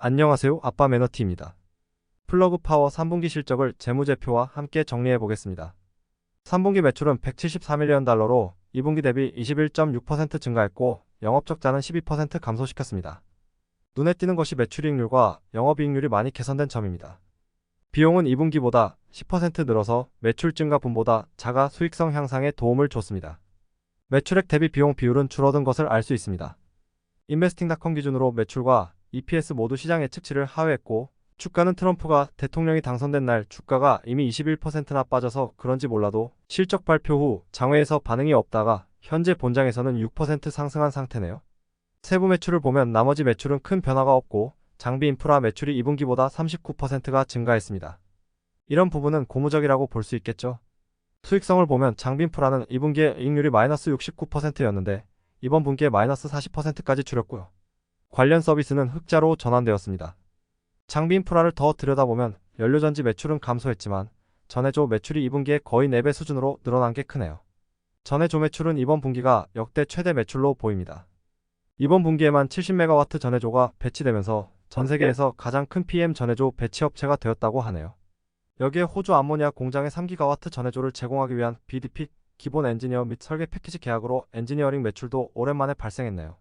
안녕하세요. 아빠 매너티입니다. 플러그 파워 3분기 실적을 재무제표와 함께 정리해 보겠습니다. 3분기 매출은 174밀리언 달러로 2분기 대비 21.6% 증가했고 영업적자는 12% 감소시켰습니다. 눈에 띄는 것이 매출이익률과 영업이익률이 많이 개선된 점입니다. 비용은 2분기보다 10% 늘어서 매출 증가 분보다 자가 수익성 향상에 도움을 줬습니다. 매출액 대비 비용 비율은 줄어든 것을 알 수 있습니다. 인베스팅닷컴 기준으로 매출과 EPS 모두 시장 예측치를 하회했고 주가는 트럼프가 대통령이 당선된 날 주가가 이미 21%나 빠져서 그런지 몰라도 실적 발표 후 장외에서 반응이 없다가 현재 본장에서는 6% 상승한 상태네요. 세부 매출을 보면 나머지 매출은 큰 변화가 없고 장비 인프라 매출이 2분기보다 39%가 증가했습니다. 이런 부분은 고무적이라고 볼 수 있겠죠. 수익성을 보면 장비 인프라는 2분기에 이익률이 마이너스 69%였는데 이번 분기에 마이너스 40%까지 줄였고요. 관련 서비스는 흑자로 전환되었습니다. 장비 인프라를 더 들여다보면 연료전지 매출은 감소했지만 전해조 매출이 2분기에 거의 4배 수준으로 늘어난 게 크네요. 전해조 매출은 이번 분기가 역대 최대 매출로 보입니다. 이번 분기에만 70메가와트 전해조가 배치되면서 전 세계에서 가장 큰 PM 전해조 배치 업체가 되었다고 하네요. 여기에 호주 암모니아 공장의 3기가와트 전해조를 제공하기 위한 BDP 기본 엔지니어 및 설계 패키지 계약으로 엔지니어링 매출도 오랜만에 발생했네요.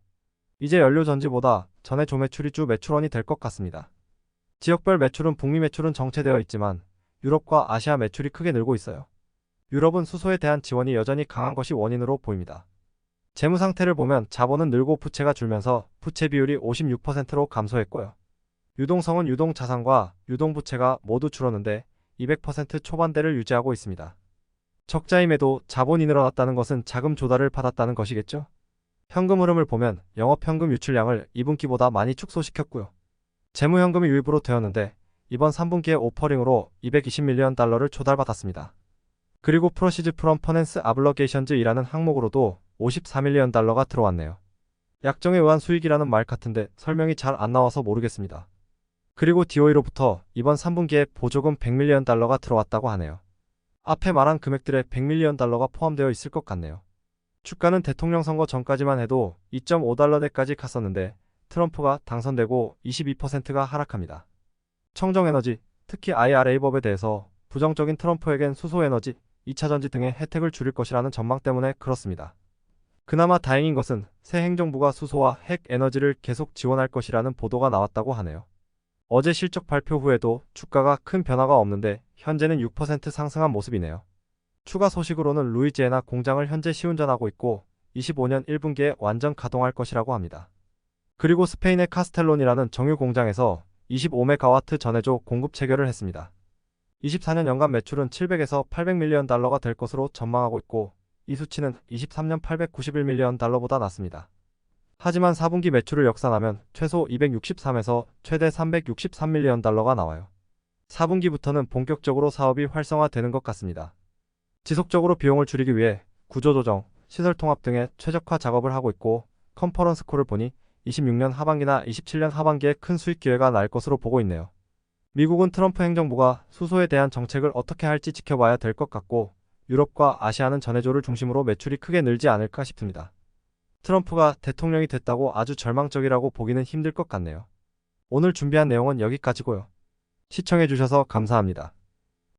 이제 연료전지보다 전해조 매출이 주 매출원이 될 것 같습니다. 지역별 매출은 북미 매출은 정체되어 있지만 유럽과 아시아 매출이 크게 늘고 있어요. 유럽은 수소에 대한 지원이 여전히 강한 것이 원인으로 보입니다. 재무 상태를 보면 자본은 늘고 부채가 줄면서 부채 비율이 56%로 감소했고요. 유동성은 유동자산과 유동부채가 모두 줄었는데 200% 초반대를 유지하고 있습니다. 적자임에도 자본이 늘어났다는 것은 자금 조달을 받았다는 것이겠죠? 현금 흐름을 보면 영업현금 유출량을 2분기보다 많이 축소시켰고요. 재무현금이 유입으로 되었는데 이번 3분기에 오퍼링으로 220밀리언 달러를 조달받았습니다. 그리고 프로시즈 프롬 퍼넨스 아블러게이션즈이라는 항목으로도 54밀리언 달러가 들어왔네요. 약정에 의한 수익이라는 말 같은데 설명이 잘 안 나와서 모르겠습니다. 그리고 DOE로부터 이번 3분기에 보조금 100밀리언 달러가 들어왔다고 하네요. 앞에 말한 금액들에 100밀리언 달러가 포함되어 있을 것 같네요. 주가는 대통령 선거 전까지만 해도 2.5달러대까지 갔었는데 트럼프가 당선되고 22%가 하락합니다. 청정에너지, 특히 IRA 법에 대해서 부정적인 트럼프에겐 수소에너지, 2차전지 등의 혜택을 줄일 것이라는 전망 때문에 그렇습니다. 그나마 다행인 것은 새 행정부가 수소와 핵 에너지를 계속 지원할 것이라는 보도가 나왔다고 하네요. 어제 실적 발표 후에도 주가가 큰 변화가 없는데 현재는 6% 상승한 모습이네요. 추가 소식으로는 루이지애나 공장을 현재 시운전하고 있고 25년 1분기에 완전 가동할 것이라고 합니다. 그리고 스페인의 카스텔론이라는 정유 공장에서 25메가와트 전해조 공급 체결을 했습니다. 24년 연간 매출은 700에서 800밀리언 달러가 될 것으로 전망하고 있고 이 수치는 23년 891밀리언 달러보다 낮습니다. 하지만 4분기 매출을 역산하면 최소 263에서 최대 363밀리언 달러가 나와요. 4분기부터는 본격적으로 사업이 활성화되는 것 같습니다. 지속적으로 비용을 줄이기 위해 구조조정, 시설 통합 등의 최적화 작업을 하고 있고 컨퍼런스 콜을 보니 26년 하반기나 27년 하반기에 큰 수익 기회가 날 것으로 보고 있네요. 미국은 트럼프 행정부가 수소에 대한 정책을 어떻게 할지 지켜봐야 될 것 같고 유럽과 아시아는 전해조를 중심으로 매출이 크게 늘지 않을까 싶습니다. 트럼프가 대통령이 됐다고 아주 절망적이라고 보기는 힘들 것 같네요. 오늘 준비한 내용은 여기까지고요. 시청해주셔서 감사합니다.